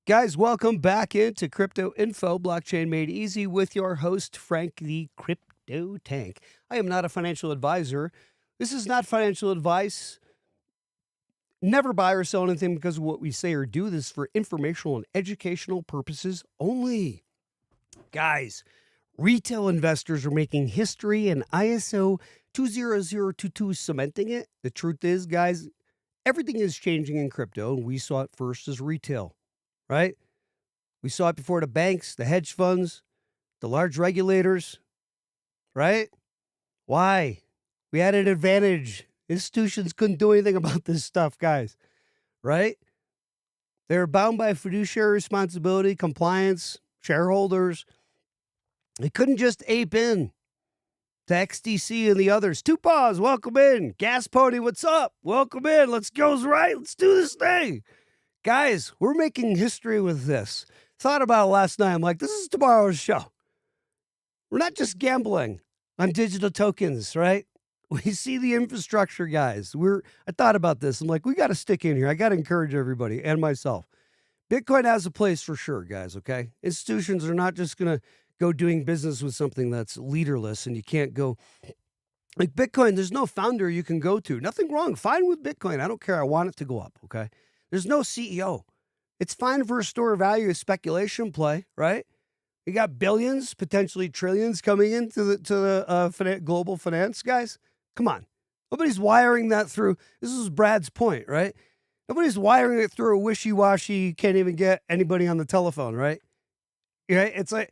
Guys, welcome back into Crypto Info, Blockchain Made Easy with your host, Frank the Crypto Tank. I am not a financial advisor. This is not financial advice. Never buy or sell anything because of what we say or do. This is for informational and educational purposes only. Guys, retail investors are making history and ISO 20022 cementing it. The truth is, guys, everything is changing in crypto, and we saw it first as retail, right? We saw it before the banks, the hedge funds, the large regulators, right? Why? We had an advantage. Institutions couldn't do anything about this stuff, guys, right? They were bound by fiduciary responsibility, compliance, shareholders. They couldn't just ape in to XDC and the others. Two Paws, welcome in. Gas Pony, what's up? Welcome in. Let's go, right? Let's do this thing. Guys, we're making history with this. Thought about it last night. I'm like, this is tomorrow's show. We're not just gambling on digital tokens, right? We see the infrastructure, guys. I thought about this. I'm like, we got to stick in here. I got to encourage everybody and myself. Bitcoin has a place for sure, guys, okay? Institutions are not just going to go doing business with something that's leaderless and you can't go. Like Bitcoin, there's no founder you can go to. Nothing wrong. Fine with Bitcoin. I don't care. I want it to go up, okay? There's no CEO. It's fine for a store of value, speculation play, right? You got billions, potentially trillions coming into the global finance, guys. Come on. Nobody's wiring that through. This is Brad's point, right? Nobody's wiring it through a wishy-washy, can't even get anybody on the telephone, right? Right? It's like,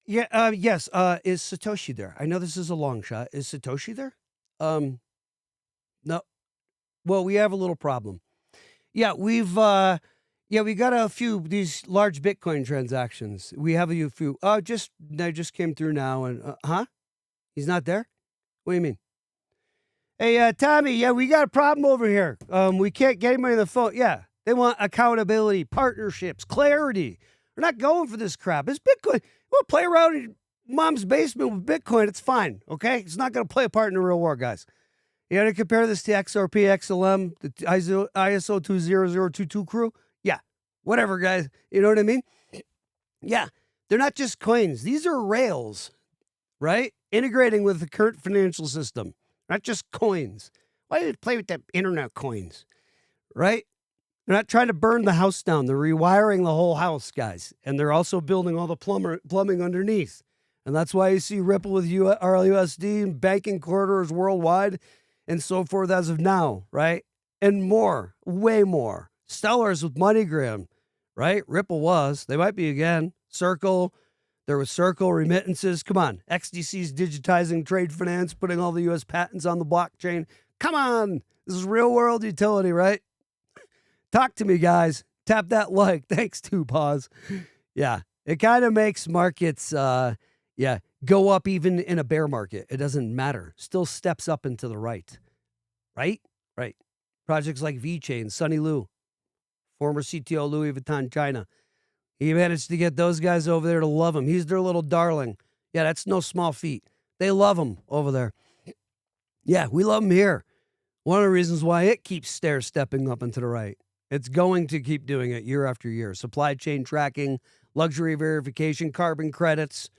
yes, is Satoshi there? I know this is a long shot. Is Satoshi there? No. Well, we have a little problem. Yeah, we got a few these large Bitcoin transactions. We have a few. They just came through now, and he's not there. What do you mean? Hey, Tommy. Yeah, we got a problem over here. We can't get anybody on the phone. Yeah, they want accountability, partnerships, clarity. We're not going for this crap. It's Bitcoin. We'll play around in mom's basement with Bitcoin. It's fine. Okay, it's not going to play a part in the real war, guys. You got to compare this to XRP, XLM, the ISO20022 crew. Yeah, whatever, guys. You know what I mean? Yeah, they're not just coins. These are rails, right? Integrating with the current financial system, not just coins. Why do you play with the internet coins, right? They're not trying to burn the house down. They're rewiring the whole house, guys. And they're also building all the plumbing underneath. And that's why you see Ripple with RUSD and banking corridors worldwide and so forth as of now, right? And more, way more. Stellars with MoneyGram, right? Ripple was. They might be again. Circle. There was Circle, remittances. Come on. XDC's digitizing trade finance, putting all the U.S. patents on the blockchain. Come on. This is real world utility, right? Talk to me, guys. Tap that like. Thanks, Two Paws. Yeah. It kind of makes markets, go up even in a bear market. It doesn't matter. Still steps up and to the right. Right? Right. Projects like VeChain, Sonny Liu, former CTO Louis Vuitton China. He managed to get those guys over there to love him. He's their little darling. Yeah, that's no small feat. They love him over there. Yeah, we love him here. One of the reasons why it keeps stair-stepping up and to the right. It's going to keep doing it year after year. Supply chain tracking, luxury verification, carbon credits,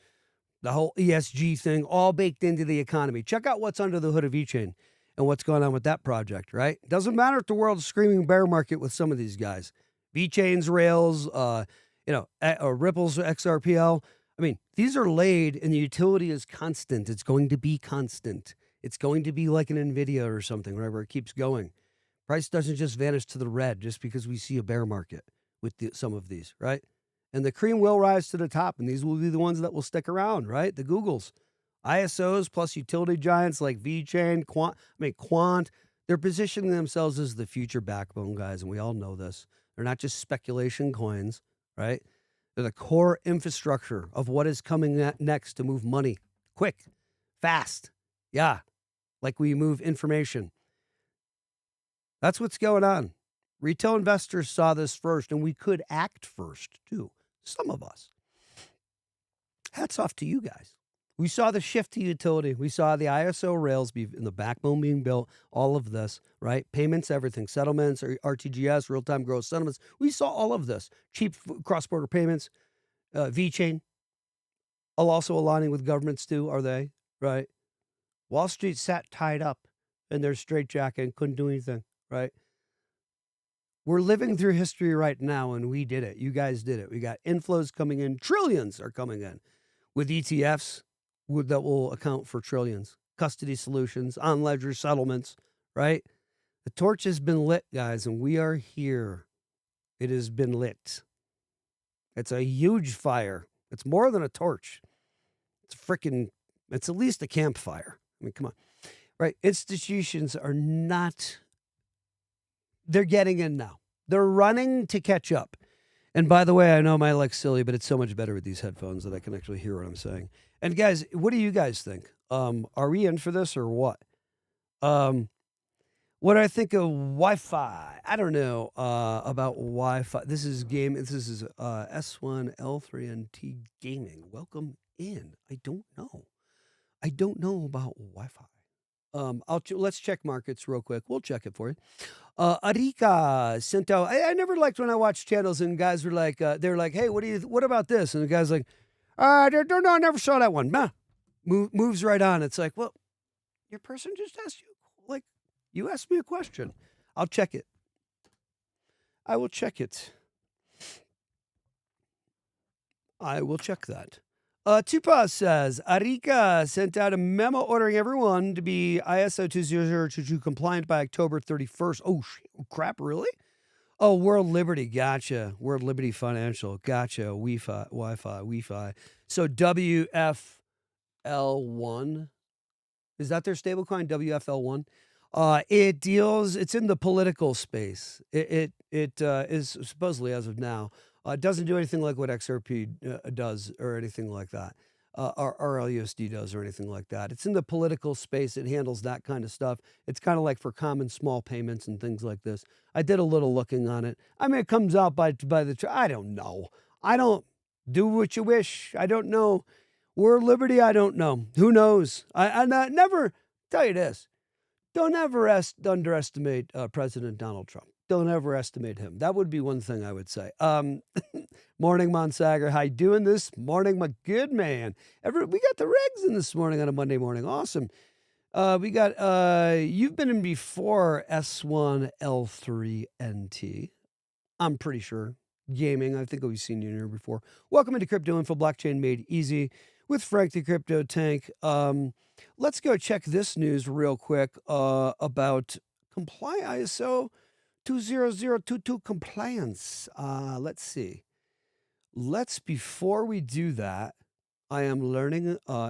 the whole ESG thing, all baked into the economy. Check out what's under the hood of VeChain and what's going on with that project, right? Doesn't matter if the world's screaming bear market with some of these guys. VeChain's rails, Ripple's XRPL. I mean, these are laid and the utility is constant. It's going to be constant. It's going to be like an NVIDIA or something, wherever it keeps going. Price doesn't just vanish to the red just because we see a bear market with some of these, right? And the cream will rise to the top, and these will be the ones that will stick around, right? The Googles, ISOs plus utility giants like VeChain, Quant, they're positioning themselves as the future backbone, guys, and we all know this. They're not just speculation coins, right? They're the core infrastructure of what is coming next to move money quick, fast. Yeah, like we move information. That's what's going on. Retail investors saw this first, and we could act first, too. Some of us. Hats off to you guys. We saw the shift to utility. We saw the ISO rails be in the backbone being built, all of this, right? Payments, everything, settlements, or RTGS, real-time gross settlements. We saw all of this. Cheap cross-border payments, VeChain, also aligning with governments too, are they? Right? Wall Street sat tied up in their straitjacket and couldn't do anything, right? We're living through history right now, and we did it. You guys did it. We got inflows coming in. Trillions are coming in with ETFs that will account for trillions. Custody solutions, on-ledger settlements, right? The torch has been lit, guys, and we are here. It has been lit. It's a huge fire. It's more than a torch. It's at least a campfire. I mean, come on. Right? Institutions are not, they're getting in now. They're running to catch up. And by the way, I know I look silly, but it's so much better with these headphones that I can actually hear what I'm saying. And guys, what do you guys think? Are we in for this or what? What do I think of Wi-Fi? I don't know about Wi-Fi. This is S1L3NT Gaming. Welcome in. I don't know about Wi-Fi. Let's check markets real quick. We'll check it for you. Arika sent out. I never liked when I watched channels and guys were like, they're like, hey, what about this? And the guy's like, I never saw that one. Nah. Moves right on. It's like, well, your person just asked you, like, you asked me a question. I'll check it. I will check it. I will check that. Tupa says, Arika sent out a memo ordering everyone to be ISO20022 compliant by October 31st. Oh, crap, really? Oh, World Liberty, gotcha. World Liberty Financial, gotcha. Wi-Fi. So WFL1, is that their stablecoin, WFL1? It's in the political space. It is supposedly, as of now, it doesn't do anything like what XRP does or anything like that, or RLUSD does or anything like that. It's in the political space. It handles that kind of stuff. It's kind of like for common small payments and things like this. I did a little looking on it. I mean, it comes out by I don't know. I don't do what you wish. I don't know. World Liberty, I don't know. Who knows? I never tell you this. Don't ever underestimate President Donald Trump. Don't ever estimate him. That would be one thing I would say. Morning, Monsager. How you doing this morning, my good man? We got the regs in this morning on a Monday morning. Awesome. We got, you've been in before S1L3NT. I'm pretty sure. Gaming. I think we've seen you in here before. Welcome into Crypto Info, Blockchain Made Easy with Frank the Crypto Tank. Let's go check this news real quick about ISO 20022 compliance. Let's see. Before we do that, I am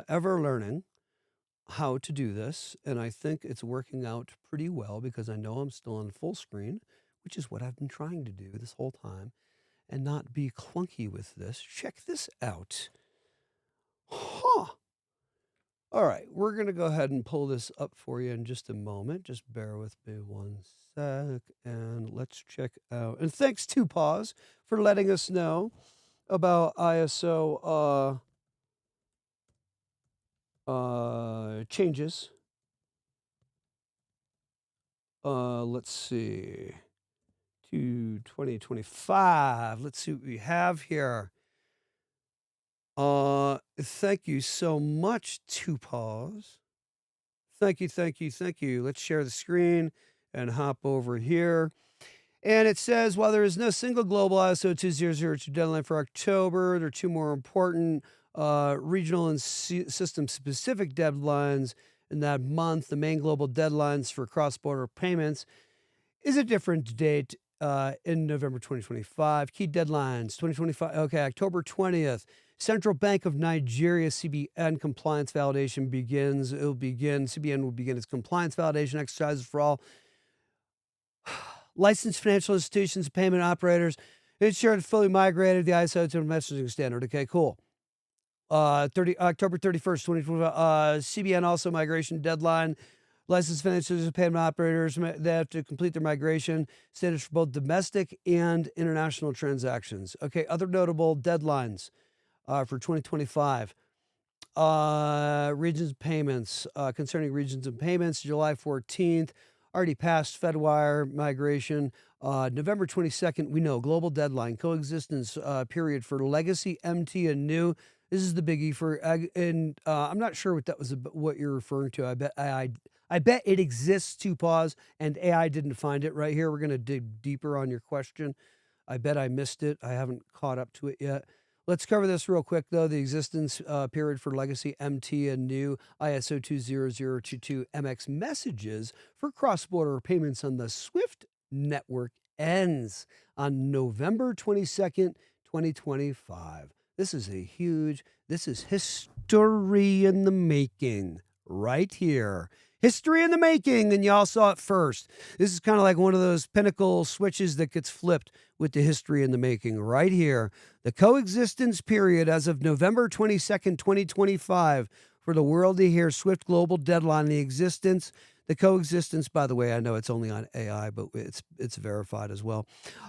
ever learning how to do this. And I think it's working out pretty well because I know I'm still on full screen, which is what I've been trying to do this whole time and not be clunky with this. Check this out. Huh. All right, we're going to go ahead and pull this up for you in just a moment. Just bear with me one sec, and let's check out. And thanks to Pause for letting us know about ISO changes. Let's see, to 2025. Let's see what we have here. Thank you so much, Tupause. Thank you. Let's share the screen and hop over here. And it says, while there is no single global ISO 2002 deadline for October, there are two more important regional and system-specific deadlines in that month. The main global deadlines for cross-border payments is a different date in November 2025. Key deadlines, 2025, okay, October 20th. Central Bank of Nigeria CBN compliance validation begins. CBN will begin its compliance validation exercises for all licensed financial institutions and payment operators. Ensure it's fully migrated the ISO to messaging standard. Okay, cool. October 31st, 2025. CBN also migration deadline. Licensed financial institutions and payment operators, they have to complete their migration standards for both domestic and international transactions. Okay, other notable deadlines for 2025. Regions payments, concerning regions and payments, July 14th, already passed FedWire migration. November 22nd, we know, global deadline, coexistence period for legacy, MT, and new. This is the biggie for, and I'm not sure what that was, what you're referring to. I bet it exists to pause, and AI didn't find it right here. We're going to dig deeper on your question. I bet I missed it. I haven't caught up to it yet. Let's cover this real quick, though. The existence period for legacy, MT, and new ISO20022 MX messages for cross-border payments on the SWIFT network ends on November 22nd, 2025. This is this is history in the making right here. History in the making, and y'all saw it first. This is kind of like one of those pinnacle switches that gets flipped with the history in the making right here. The coexistence period as of November 22nd, 2025 for the world to hear. SWIFT global deadline, the existence. The coexistence, by the way, I know it's only on AI, but it's verified as well.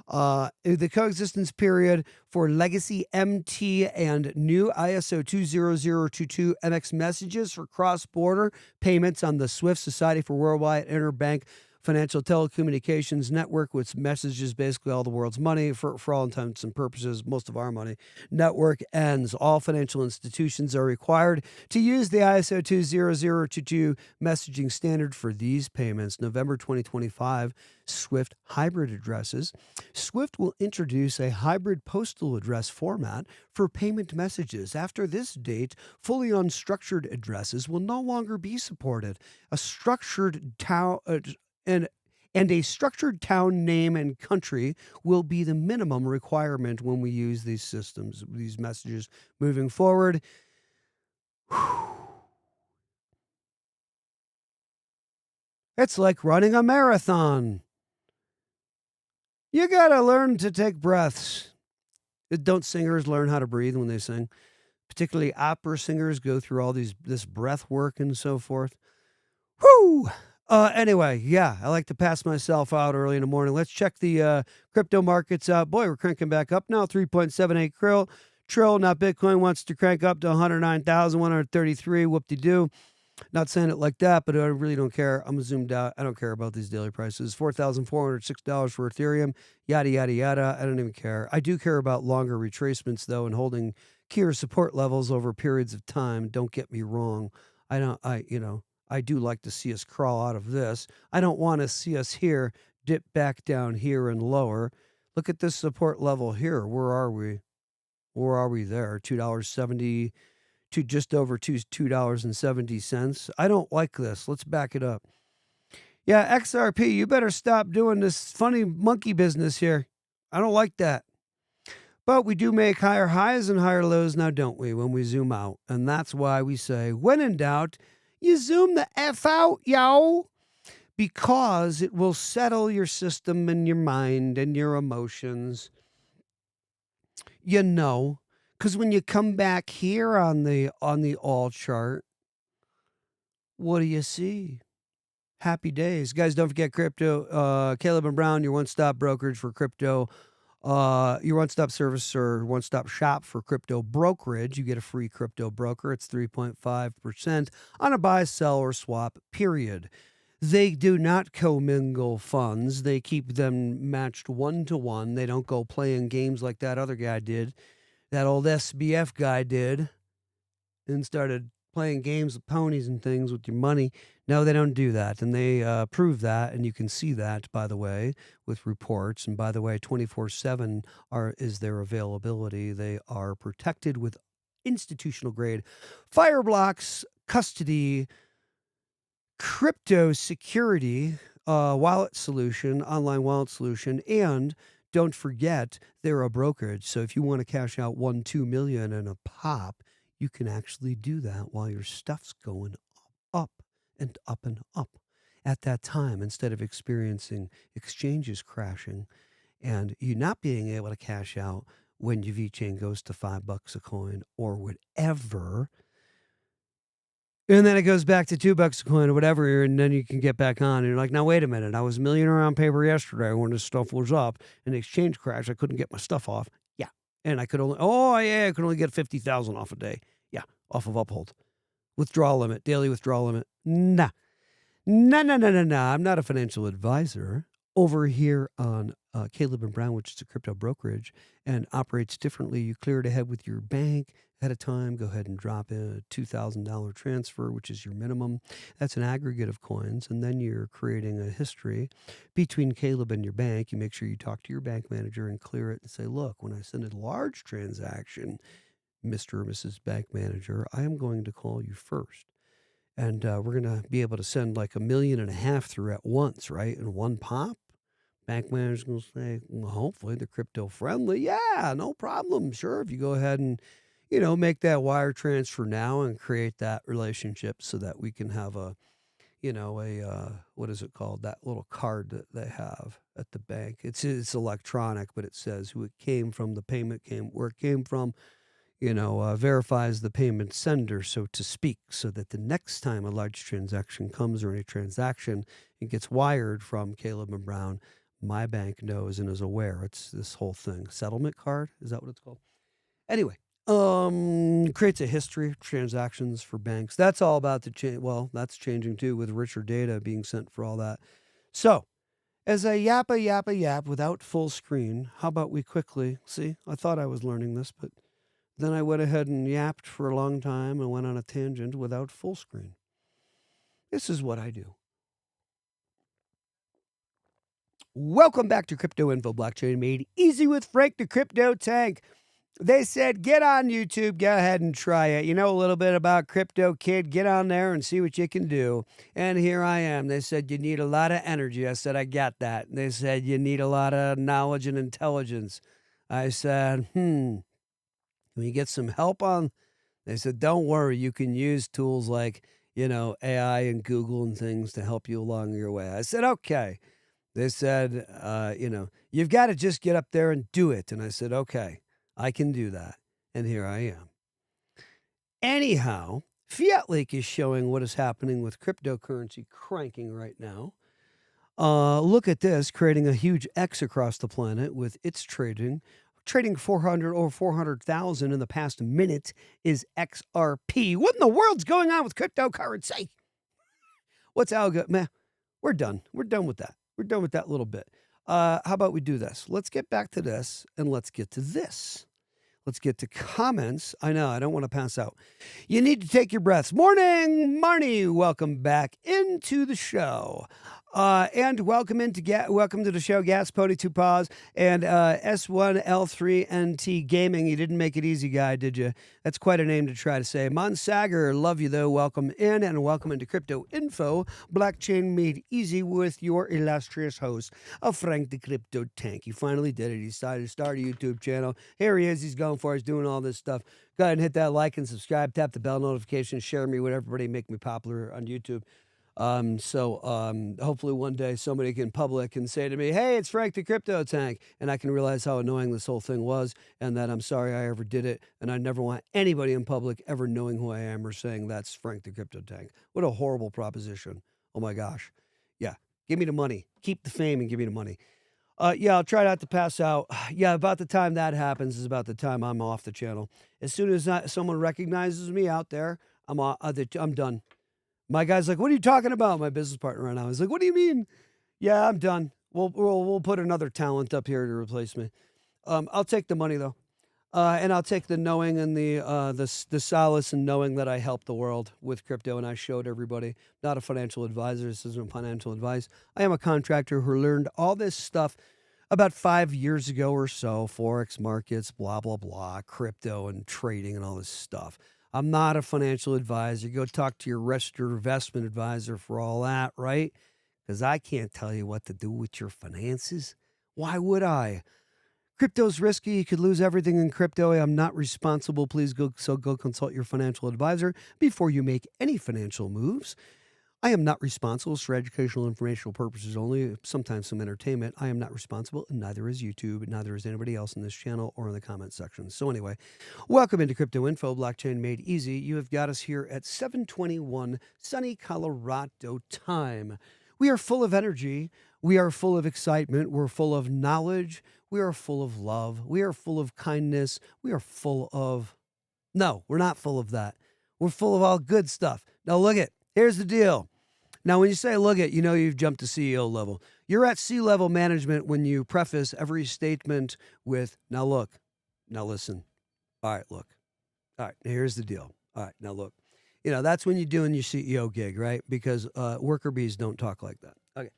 The coexistence period for legacy MT and new ISO 20022 MX messages for cross-border payments on the SWIFT Society for Worldwide Interbank Financial Telecommunications Network, which messages basically all the world's money for all intents and purposes, most of our money. Network ends. All financial institutions are required to use the ISO 20022 messaging standard for these payments. November 2025, SWIFT hybrid addresses. SWIFT will introduce a hybrid postal address format for payment messages. After this date, fully unstructured addresses will no longer be supported. A structured and a structured town name and country will be the minimum requirement when we use these systems, these messages moving forward. It's like running a marathon. You gotta learn to take breaths. Don't singers learn how to breathe when they sing? Particularly opera singers go through all this breath work and so forth. Whoo! Anyway, yeah, I like to pass myself out early in the morning. Let's check the crypto markets out. Boy, we're cranking back up now. 3.78 trill. Now Bitcoin wants to crank up to 109,133. Whoop-de-doo. Not saying it like that, but I really don't care. I'm zoomed out. I don't care about these daily prices. $4,406 for Ethereum. Yada, yada, yada. I don't even care. I do care about longer retracements, though, and holding key or support levels over periods of time. Don't get me wrong. I do like to see us crawl out of this. I don't want to see us here dip back down here and lower. Look at this support level here. Where are we? Where are we there? $2.70 to just over $2.70. I don't like this. Let's back it up. Yeah, XRP, you better stop doing this funny monkey business here. I don't like that. But we do make higher highs and higher lows now, don't we, when we zoom out? And that's why we say, when in doubt, you zoom the F out, yo, because it will settle your system and your mind and your emotions. You know, because when you come back here on the all chart, what do you see? Happy days. Guys, don't forget crypto. Caleb and Brown, your one-stop brokerage for crypto. Your one-stop service or one-stop shop for crypto brokerage. You get a free crypto broker. It's 3.5% on a buy, sell, or swap, period. They do not commingle funds. They keep them matched 1-to-1. They don't go playing games like that other guy did, that old SBF guy did, and started playing games with ponies and things with your money. No, they don't do that. And they prove that. And you can see that, by the way, with reports. And by the way, 24/7 is their availability. They are protected with institutional grade fire blocks, custody, crypto security, wallet solution, online wallet solution, and don't forget they're a brokerage. So if you want to cash out $1-2 million in a pop, you can actually do that while your stuff's going up and up and up at that time, instead of experiencing exchanges crashing and you not being able to cash out when your VeChain goes to $5 a coin or whatever. And then it goes back to $2 a coin or whatever, and then you can get back on. And you're like, now, wait a minute. I was a millionaire on paper yesterday when this stuff was up and the exchange crashed. I couldn't get my stuff off. Yeah. And I could only, I could only get 50,000 off a day. Yeah, off of Uphold. Withdrawal limit, daily withdrawal limit. Nah. No. I'm not a financial advisor. Over here on Caleb and Brown, which is a crypto brokerage and operates differently. You clear it ahead with your bank ahead of time. Go ahead and drop in a $2,000 transfer, which is your minimum. That's an aggregate of coins. And then you're creating a history between Caleb and your bank. You make sure you talk to your bank manager and clear it and say, look, when I send a large transaction, Mr. or Mrs. Bank Manager, I am going to call you first. And we're going to be able to send like $1.5 million through at once, right? In one pop. Bank manager's going to say, well, hopefully they're crypto friendly. Yeah, no problem. Sure. If you go ahead and, make that wire transfer now and create that relationship so that we can have what is it called? That little card that they have at the bank. It's electronic, but it says who it came from, the payment where it came from. Verifies the payment sender, so to speak, so that the next time a large transaction comes or any transaction, it gets wired from Caleb and Brown, my bank knows and is aware. It's this whole thing. Settlement card, is that what it's called? Anyway, creates a history of transactions for banks. That's all about the change. Well, that's changing too with richer data being sent for all that. So, as I yap without full screen, how about we quickly, see, I thought I was learning this, but then I went ahead and yapped for a long time and went on a tangent without full screen. This is what I do. Welcome back to Crypto Info Blockchain Made Easy with Frank the Crypto Tank. They said, get on YouTube, go ahead and try it. You know a little bit about crypto, kid, get on there and see what you can do. And here I am. They said, you need a lot of energy. I said, I got that. They said, you need a lot of knowledge and intelligence. I said, Can we get some help on? They said, don't worry. You can use tools like, AI and Google and things to help you along your way. I said, okay. They said, you've got to just get up there and do it. And I said, okay, I can do that. And here I am. Anyhow, Fiat Leak is showing what is happening with cryptocurrency cranking right now. Look at this, creating a huge X across the planet with its trading 400 or 400,000 in the past minute is XRP. What in the world's going on with cryptocurrency? What's algo? Man, we're done. We're done with that. We're done with that little bit. How about we do this? Let's get back to this and let's get to this. Let's get to comments. I know, I don't want to pass out. You need to take your breaths. Morning, Marnie. Welcome back into the show. And welcome to the show, Gas Pony 2 Paws and S1L3NT Gaming. You didn't make it easy, guy, did you? That's quite a name to try to say. Monsager, love you though. Welcome in and welcome into Crypto Info, Blockchain Made Easy with your illustrious host, Frank the Crypto Tank. He finally did it. He decided to start a YouTube channel. Here he is. He's going for it. He's doing all this stuff. Go ahead and hit that like and subscribe. Tap the bell notification. Share me with everybody. Make me popular on YouTube. Hopefully one day somebody in public can say to me, hey, it's Frank the Crypto Tank. And I can realize how annoying this whole thing was and that I'm sorry I ever did it. And I never want anybody in public ever knowing who I am or saying that's Frank the Crypto Tank. What a horrible proposition. Oh my gosh. Yeah. Give me the money. Keep the fame and give me the money. I'll try not to pass out. Yeah, about the time that happens is about the time I'm off the channel. As soon as someone recognizes me out there, I'm done. My guy's like, what are you talking about? My business partner right now. He's like, what do you mean? Yeah, I'm done. We'll put another talent up here to replace me. I'll take the money though. And I'll take the knowing and the solace in knowing that I helped the world with crypto and I showed everybody. Not a financial advisor. This isn't financial advice. I am a contractor who learned all this stuff about 5 years ago or so. Forex markets, blah, blah, blah, crypto and trading and all this stuff. I'm not a financial advisor. Go talk to your registered investment advisor for all that, right? Because I can't tell you what to do with your finances. Why would I? Crypto's risky. You could lose everything in crypto. I'm not responsible. Please go consult your financial advisor before you make any financial moves. I am not responsible for educational and informational purposes only, sometimes some entertainment. I am not responsible, and neither is YouTube, and neither is anybody else in this channel or in the comment section. So anyway, welcome into Crypto Info, Blockchain Made Easy. You have got us here at 7:21 sunny Colorado time. We are full of energy. We are full of excitement. We're full of knowledge. We are full of love. We are full of kindness. We are full of No, we're not full of that. We're full of all good stuff. Now, look it. Here's the deal. Now, when you say look it, you know you've jumped to CEO level. You're at C-level management when you preface every statement with, now look, now listen. All right, look. All right, here's the deal. All right, now look. You know, that's when you're doing your CEO gig, right? Because worker bees don't talk like that. Okay.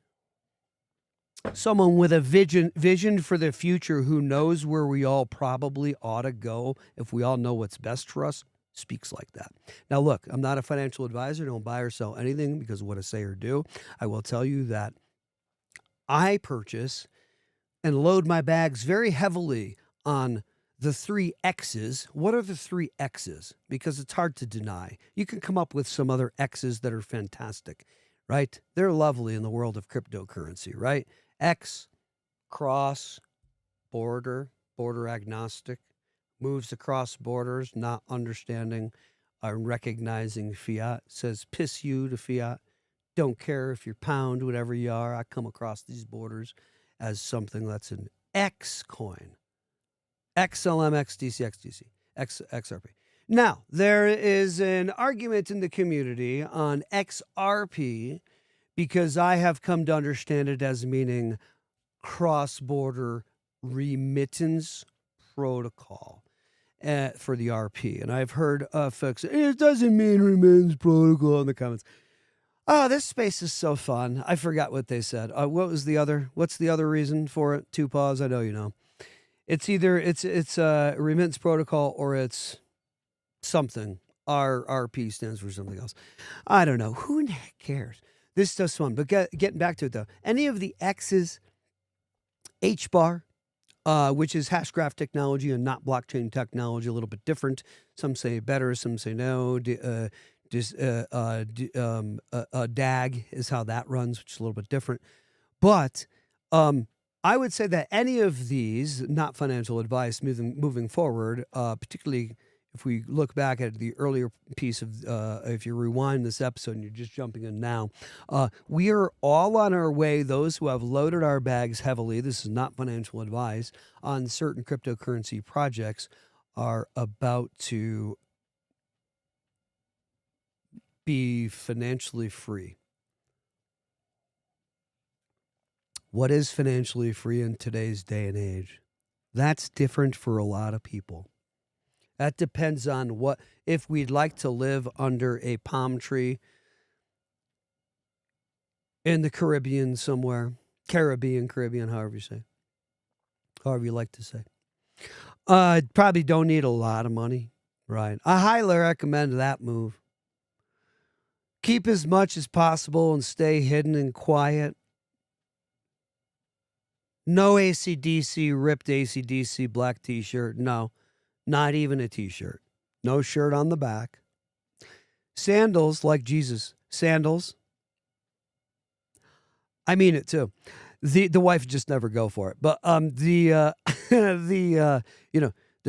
Someone with a vision for the future who knows where we all probably ought to go if we all know what's best for us speaks like that. Now, look, I'm not a financial advisor. Don't buy or sell anything because of what I say or do. I will tell you that I purchase and load my bags very heavily on the 3 X's. What are the 3 X's? Because it's hard to deny. You can come up with some other X's that are fantastic, right? They're lovely in the world of cryptocurrency, right? X, cross, border agnostic, moves across borders, not understanding or recognizing fiat, says piss you to fiat. Don't care if you're pound, whatever you are. I come across these borders as something that's an X coin. XLM, XDC, XDC, XRP. Now, there is an argument in the community on XRP because I have come to understand it as meaning cross-border remittance protocol for the RP. And I've heard folks say, it doesn't mean remittance protocol in the comments. Oh, this space is so fun. I forgot what they said. What's the other reason for it? 2 pause. I know you know. It's either it's a remittance protocol or it's something. RP stands for something else. I don't know. Who the heck cares? This stuff's fun. But getting back to it though, any of the X's, HBAR, which is hash graph technology and not blockchain technology, a little bit different. Some say better, some say no. DAG is how that runs, which is a little bit different. But I would say that any of these, not financial advice, moving forward, particularly if we look back at the earlier piece of, if you rewind this episode and you're just jumping in now, we are all on our way, those who have loaded our bags heavily, this is not financial advice, on certain cryptocurrency projects are about to be financially free. What is financially free in today's day and age? That's different for a lot of people. That depends on if we'd like to live under a palm tree in the Caribbean somewhere, Caribbean, however you say, however you like to say. Probably don't need a lot of money, right? I highly recommend that move. Keep as much as possible and stay hidden and quiet. No AC/DC, ripped AC/DC black t-shirt. No, not even a t-shirt. No shirt on the back. Sandals like Jesus. Sandals. I mean it too. The wife just never go for it. But the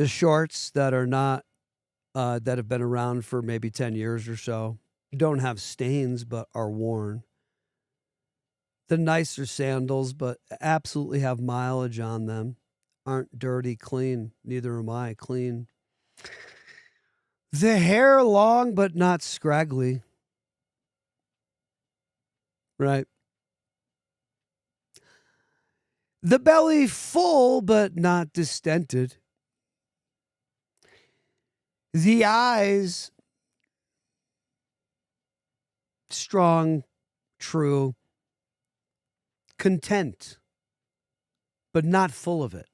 shorts that are not that have been around for maybe 10 years or so, don't have stains but are worn. The nicer sandals, but absolutely have mileage on them, aren't dirty, clean. Neither am I, clean. The hair long, but not scraggly. Right. The belly full, but not distended. The eyes strong, true, content, but not full of it,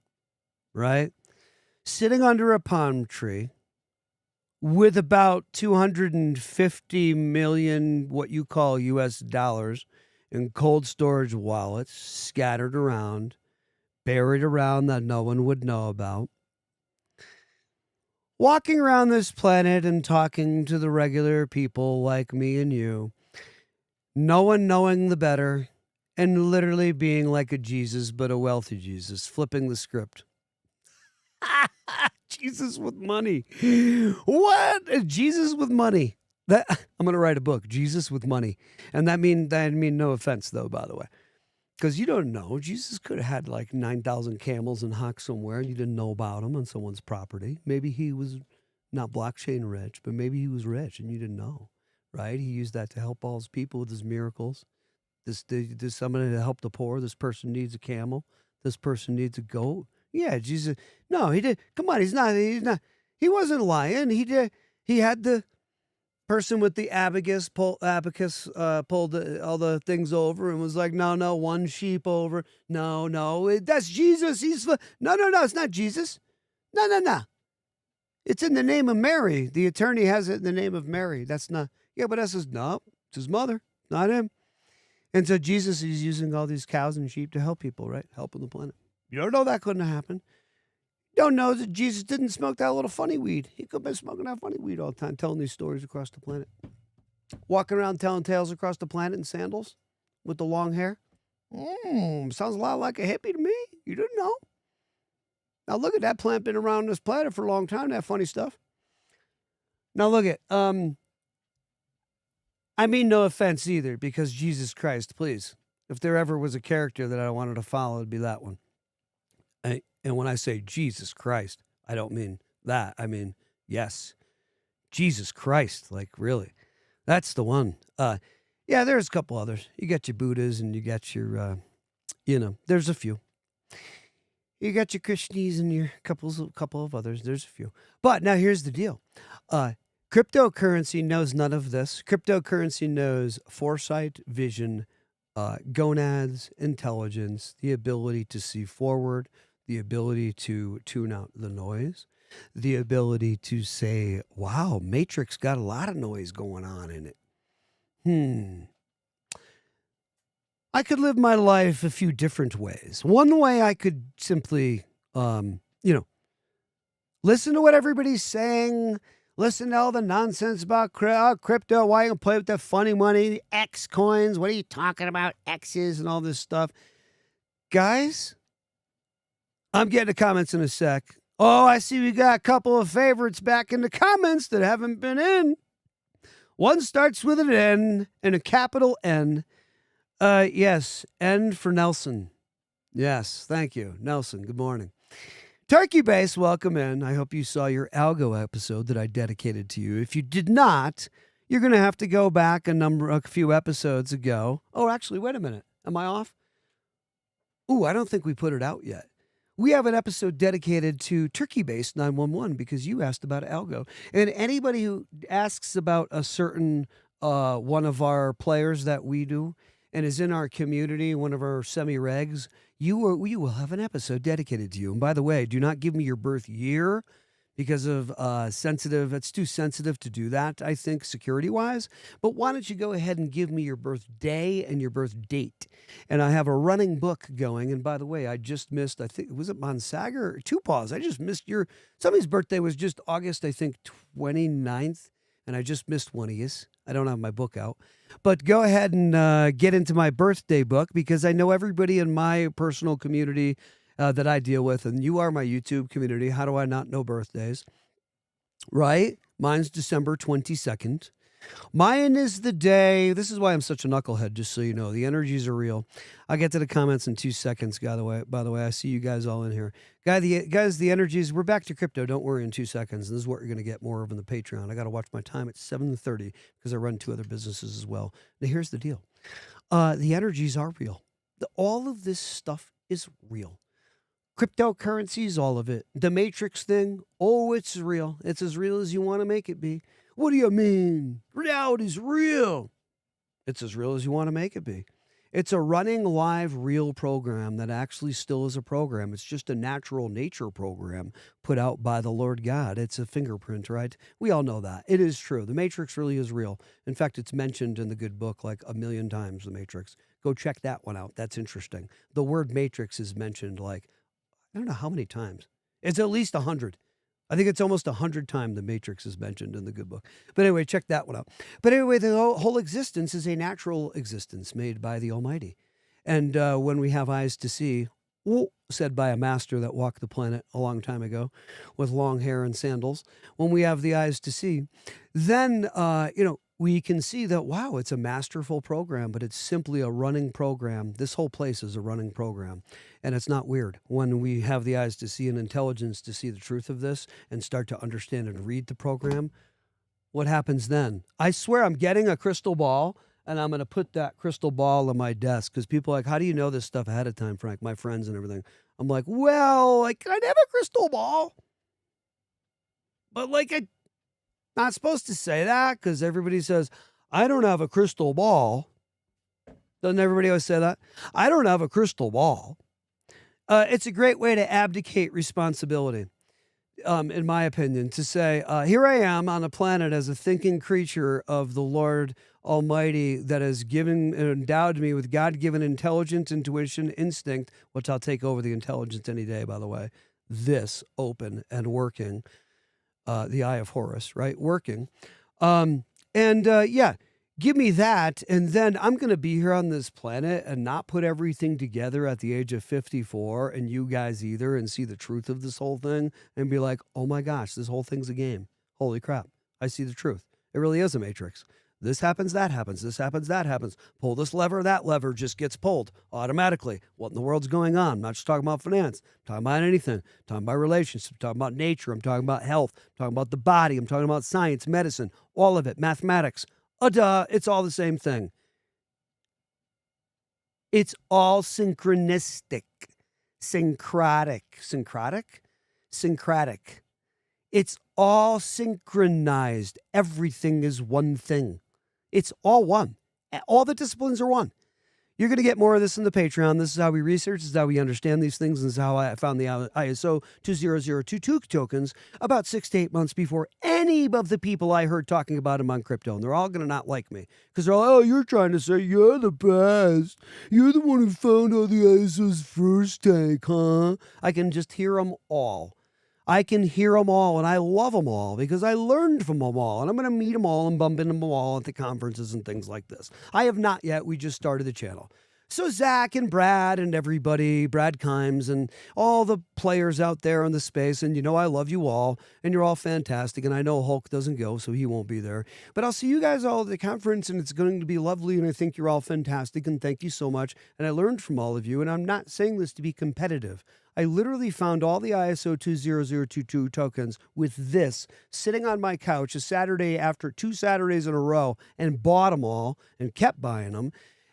right? Sitting under a palm tree with about 250 million, what you call US dollars, in cold storage wallets scattered around, buried around that no one would know about. Walking around this planet and talking to the regular people like me and you, no one knowing the better, and literally being like a Jesus, but a wealthy Jesus, flipping the script. Jesus with money. What? Jesus with money. I'm going to write a book, Jesus with money. And that mean no offense, though, by the way. Because you don't know. Jesus could have had like 9,000 camels and hawks somewhere, and you didn't know about them on someone's property. Maybe he was Not blockchain rich, but maybe he was rich and you didn't know, right? He used that to help all his people with his miracles. This somebody to help the poor. This person needs a camel. This person needs a goat. Yeah, Jesus. No, he did. Come on, he's not. He wasn't lying. He did. He had the person with the abacus pulled all the things over and was like, no, one sheep over. No, that's Jesus. No, it's not Jesus. No. It's in the name of Mary. The attorney has it in the name of Mary. That's not. Yeah, but that's no. It's his mother, not him. And so Jesus is using all these cows and sheep to help people, right? Helping the planet. You don't know that couldn't have happened. You don't know that Jesus didn't smoke that little funny weed. He could have been smoking that funny weed all the time, telling these stories across the planet. Walking around telling tales across the planet in sandals with the long hair. Sounds a lot like a hippie to me. You didn't know. Now look at that plant been around this planet for a long time, that funny stuff. Now look at, I mean no offense either, because Jesus Christ, please. If there ever was a character that I wanted to follow, it'd be that one. And when I say Jesus Christ, I don't mean that. I mean, yes, Jesus Christ, like really. That's the one. Yeah, there's a couple others. You got your Buddhas and you got your, there's a few. You got your Krishnas and your couple of others. There's a few. But now here's the deal. Cryptocurrency knows none of this. Cryptocurrency knows foresight, vision, gonads, intelligence, the ability to see forward, the ability to tune out the noise, the ability to say, wow, Matrix got a lot of noise going on in it. I could live my life a few different ways. One way I could simply, listen to what everybody's saying, listen to all the nonsense about crypto, why you gonna play with that funny money, X coins, what are you talking about, X's and all this stuff. Guys, I'm getting to comments in a sec. Oh, I see we got a couple of favorites back in the comments that haven't been in. One starts with an N and a capital N. Yes, N for Nelson. Yes, thank you. Nelson, good morning. Turkey Base, welcome in. I hope you saw your algo episode that I dedicated to you. If you did not, you're going to have to go back a few episodes ago. Oh, actually, wait a minute. Am I off? Ooh, I don't think we put it out yet. We have an episode dedicated to Turkey Base 911 because you asked about algo. And anybody who asks about a certain one of our players that we do and is in our community, one of our semi-regs, you will have an episode dedicated to you. And by the way, do not give me your birth year because of sensitive. It's too sensitive to do that, I think, security-wise. But why don't you go ahead and give me your birthday and your birth date? And I have a running book going. And by the way, I just missed, I think, was it Monsaga or Two Paws? I just missed somebody's birthday was just August, I think, 29th. And I just missed one of yous. I don't have my book out. But go ahead and get into my birthday book because I know everybody in my personal community that I deal with, and you are my YouTube community. How do I not know birthdays? Right? Mine's December 22nd. Mine is the day. This is why I'm such a knucklehead, just so you know. The energies are real. I'll get to the comments in 2 seconds, by the way. I see you guys all in here. Guys, the energies, we're back to crypto. Don't worry, in 2 seconds. This is what you're going to get more of in the Patreon. I got to watch my time at 7:30 because I run 2 other businesses as well. Now, here's the deal. The energies are real. All of this stuff is real. Cryptocurrencies, all of it. The Matrix thing, it's real. It's as real as you want to make it be. What do you mean? Reality's real. It's as real as you want to make it be. It's a running live real program that actually still is a program. It's just a natural nature program put out by the Lord God. It's a fingerprint, right? We all know that. It is true. The Matrix really is real. In fact, it's mentioned in the good book like 1,000,000 times, the Matrix. Go check that one out. That's interesting. The word Matrix is mentioned like, I don't know how many times. It's at least 100. I think it's almost 100 times the Matrix is mentioned in the good book. But anyway, check that one out. But anyway, the whole existence is a natural existence made by the Almighty. And when we have eyes to see, said by a master that walked the planet a long time ago with long hair and sandals, when we have the eyes to see, then, we can see that, wow, it's a masterful program, but it's simply a running program. This whole place is a running program. And it's not weird when we have the eyes to see and intelligence to see the truth of this and start to understand and read the program. What happens then? I swear I'm getting a crystal ball, and I'm going to put that crystal ball on my desk, because people are like, how do you know this stuff ahead of time, Frank? My friends and everything. I'm like, well, I kind of have a crystal ball. But like, I'm not supposed to say that, because everybody says, I don't have a crystal ball. Doesn't everybody always say that? I don't have a crystal ball. It's a great way to abdicate responsibility, in my opinion, to say, here I am on a planet as a thinking creature of the Lord Almighty that has given and endowed me with God-given intelligence, intuition, instinct, which I'll take over the intelligence any day, by the way. This open and working. The Eye of Horus, right? Working. Yeah, give me that. And then I'm going to be here on this planet and not put everything together at the age of 54, and you guys either, and see the truth of this whole thing and be like, oh my gosh, this whole thing's a game. Holy crap. I see the truth. It really is a matrix. This happens, that happens. This happens, that happens. Pull this lever, that lever just gets pulled automatically. What in the world's going on? I'm not just talking about finance. I'm talking about anything. I'm talking about relationships. I'm talking about nature. I'm talking about health. I'm talking about the body. I'm talking about science, medicine, all of it, mathematics. Duh, it's all the same thing. It's all synchronistic, syncratic. It's all synchronized. Everything is one thing. It's all one. All the disciplines are one. You're going to get more of this in the Patreon. This is how we research. This is how we understand these things. This is how I found the ISO20022 tokens about 6 to 8 months before any of the people I heard talking about them on crypto. And they're all going to not like me, because they're all, oh, you're trying to say you're the best. You're the one who found all the ISOs first take, huh? I can just hear them all. I can hear them all, and I love them all because I learned from them all, and I'm going to meet them all and bump into them all at the conferences and things like this. I have not yet. We just started the channel. So Zach and Brad and everybody, Brad Kimes and all the players out there in the space, and you know I love you all, and you're all fantastic, and I know Hulk doesn't go, so he won't be there. But I'll see you guys all at the conference, and it's going to be lovely, and I think you're all fantastic, and thank you so much. And I learned from all of you, and I'm not saying this to be competitive. I literally found all the ISO20022 tokens with this sitting on my couch a Saturday after 2 Saturdays in a row, and bought them all and kept buying them.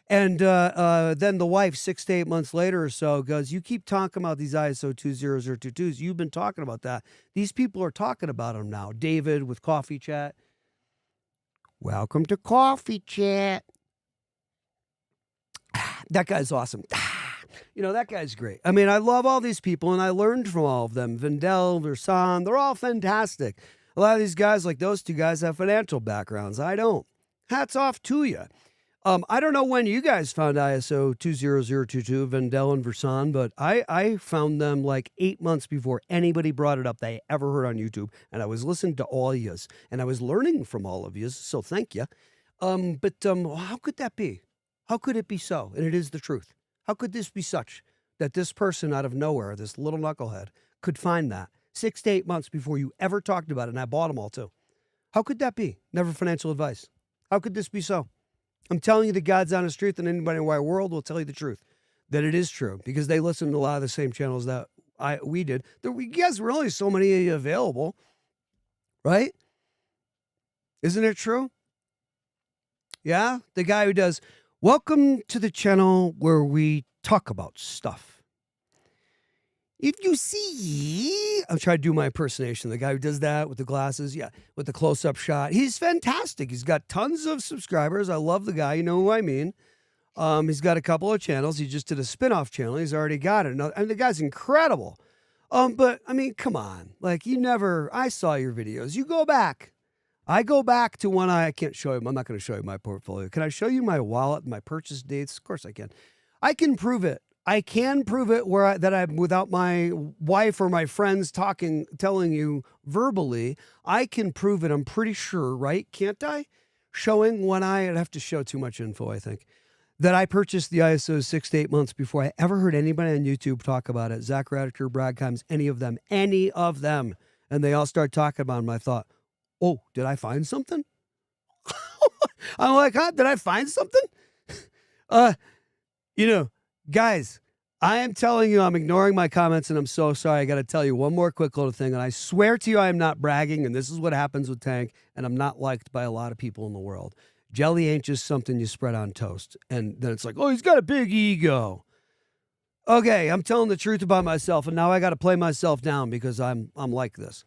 And then the wife, 6 to 8 months later or so, goes, you keep talking about these ISO20022s. You've been talking about that. These people are talking about them now. David with Coffee Chat. Welcome to Coffee Chat. That guy's awesome. You know, that guy's great. I mean, I love all these people, and I learned from all of them. Vendel, Versan, they're all fantastic. A lot of these guys, like those two guys, have financial backgrounds. I don't. Hats off to you. I don't know when you guys found ISO20022, Vendel and Versan, but I found them like 8 months before anybody brought it up they ever heard on YouTube. And I was listening to all of yous, and I was learning from all of yous, so thank you. But how could that be? How could it be so? And it is the truth. How could this be such that this person out of nowhere, this little knucklehead, could find that 6 to 8 months before you ever talked about it, and I bought them all too? How could that be? Never financial advice. How could this be so? I'm telling you the God's honest truth, and anybody in the wide world will tell you the truth, that it is true, because they listen to a lot of the same channels that we did. You guys were only so many available, right? Isn't it true? Yeah? The guy who does, welcome to the channel where we talk about stuff. If you see, I'm trying to do my impersonation. The guy who does that with the glasses, yeah, with the close-up shot. He's fantastic. He's got tons of subscribers. I love the guy. You know who I mean. He's got a couple of channels. He just did a spin-off channel. He's already got it. I mean, the guy's incredible. But, I mean, come on. Like, I saw your videos. You go back. I go back to when I can't show you. I'm not going to show you my portfolio. Can I show you my wallet, my purchase dates? Of course I can. I can prove it. I can prove it that I'm without my wife or my friends telling you verbally. I can prove it. I'm pretty sure, right? Can't I? Showing when I'd have to show too much info, I think, that I purchased the ISO 6 to 8 months before I ever heard anybody on YouTube talk about it. Zach Radiker, Brad Kimes, any of them. And they all start talking about them. I thought, oh, did I find something? I'm like, huh? Did I find something? Guys, I am telling you, I'm ignoring my comments, and I'm so sorry. I got to tell you one more quick little thing, and I swear to you, I am not bragging, and this is what happens with Tank, and I'm not liked by a lot of people in the world. Jelly ain't just something you spread on toast, and then it's like, oh, he's got a big ego. Okay, I'm telling the truth about myself, and now I got to play myself down because I'm like this.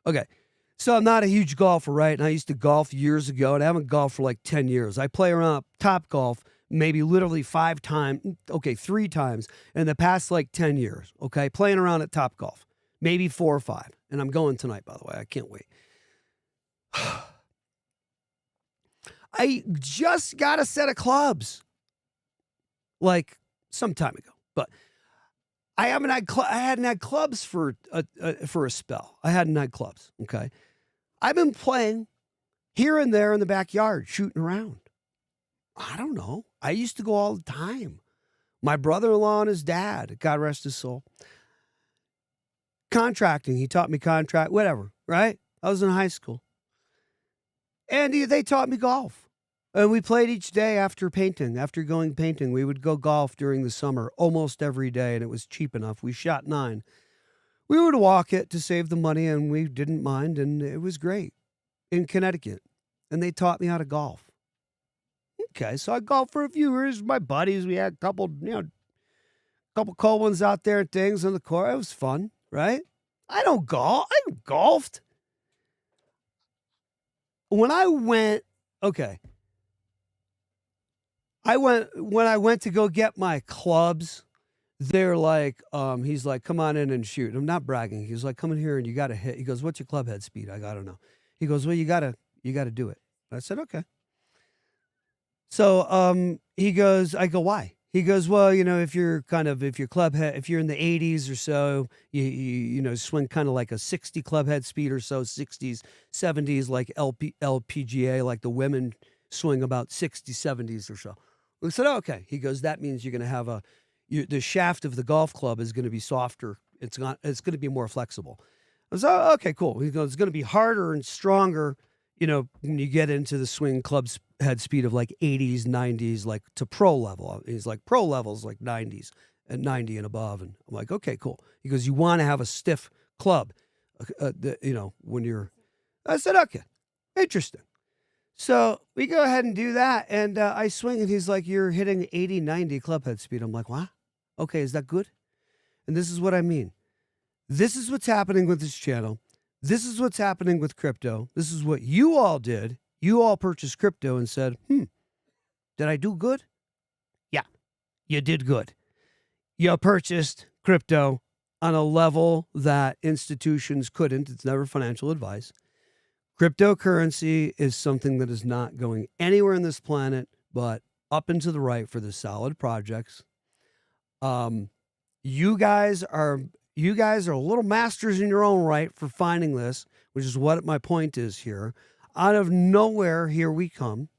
Okay, so I'm not a huge golfer, right? And I used to golf years ago, and I haven't golfed for like 10 years. I play around Top Golf maybe literally 3 times in the past like 10 years, okay? Playing around at Top Golf, maybe 4 or 5. And I'm going tonight, by the way. I can't wait. I just got a set of clubs like some time ago, but I hadn't had clubs for a spell. I hadn't had clubs, okay? I've been playing here and there in the backyard, shooting around. I don't know. I used to go all the time. My brother-in-law and his dad, God rest his soul. Contracting. He taught me whatever, right? I was in high school. And they taught me golf. And we played each day after painting. After going painting, we would go golf during the summer almost every day, and it was cheap enough. We shot 9. We would walk it to save the money, and we didn't mind, and it was great in Connecticut. And they taught me how to golf. Okay, so I golfed for a few years. My buddies, we had a couple cold ones out there and things on the course. It was fun, right? I don't golf. I golfed. When I went to go get my clubs, they're like, he's like, come on in and shoot. I'm not bragging. He's like, come in here and you got to hit. He goes, what's your club head speed? I don't know. He goes, well, you got to do it. I said, okay. So I go, why? He goes, well, if you're if you're in the 80s or so, you swing kind of like a 60 club head speed or so, 60s, 70s, like LPGA, like the women swing about 60s, 70s or so. We said, oh, okay. He goes, that means you're going to have the shaft of the golf club is going to be softer. It's going to be more flexible. I was, oh, okay, cool. He goes, it's going to be harder and stronger, when you get into the swing club's head speed of like 80s, 90s, like to pro level. He's like, pro level's like 90s and 90 and above. And I'm like, okay, cool. He goes, you want to have a stiff club, when you're, I said, okay, interesting. So we go ahead and do that. And I swing and he's like, you're hitting 80, 90 club head speed. I'm like, what? Okay, is that good? And this is what I mean. This is what's happening with this channel. This is what's happening with crypto. This is what you all did. You all purchased crypto and said, did I do good? Yeah, you did good. You purchased crypto on a level that institutions couldn't. It's never financial advice. Cryptocurrency is something that is not going anywhere in this planet but up and to the right for the solid projects. You guys are little masters in your own right for finding this, which is what my point is here. Out of nowhere, here we come.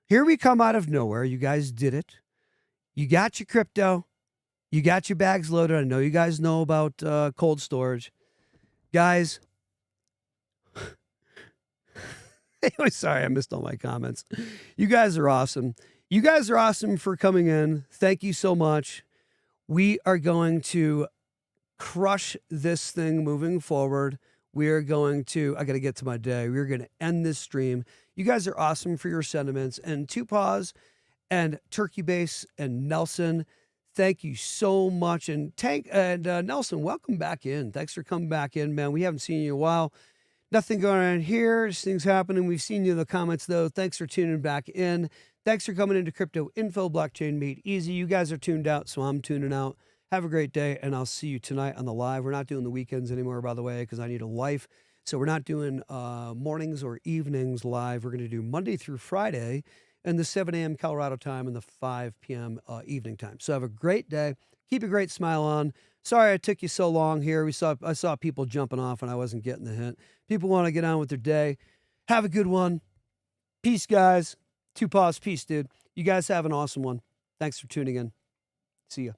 Here we come out of nowhere. You guys did it. You got your crypto. You got your bags loaded. I know you guys know about cold storage. Guys, anyway, sorry, I missed all my comments. You guys are awesome. You guys are awesome for coming in. Thank you so much. We are going to crush this thing moving forward. We are going to, I got to get to my day. We're going to end this stream. You guys are awesome for your sentiments. And Two Paws and Turkey Base and Nelson, thank you so much. And Tank and Nelson, welcome back in. Thanks for coming back in, man. We haven't seen you in a while. Nothing going on here. Just things happening. We've seen you in the comments, though. Thanks for tuning back in. Thanks for coming into Crypto Info Blockchain Made Easy. You guys are tuned out, so I'm tuning out. Have a great day, and I'll see you tonight on the live. We're not doing the weekends anymore, by the way, because I need a life. So we're not doing mornings or evenings live. We're going to do Monday through Friday and the 7 a.m. Colorado time and the 5 p.m. Evening time. So have a great day. Keep a great smile on. Sorry I took you so long here. I saw people jumping off, and I wasn't getting the hint. People want to get on with their day. Have a good one. Peace, guys. Two Paws. Peace, dude. You guys have an awesome one. Thanks for tuning in. See ya.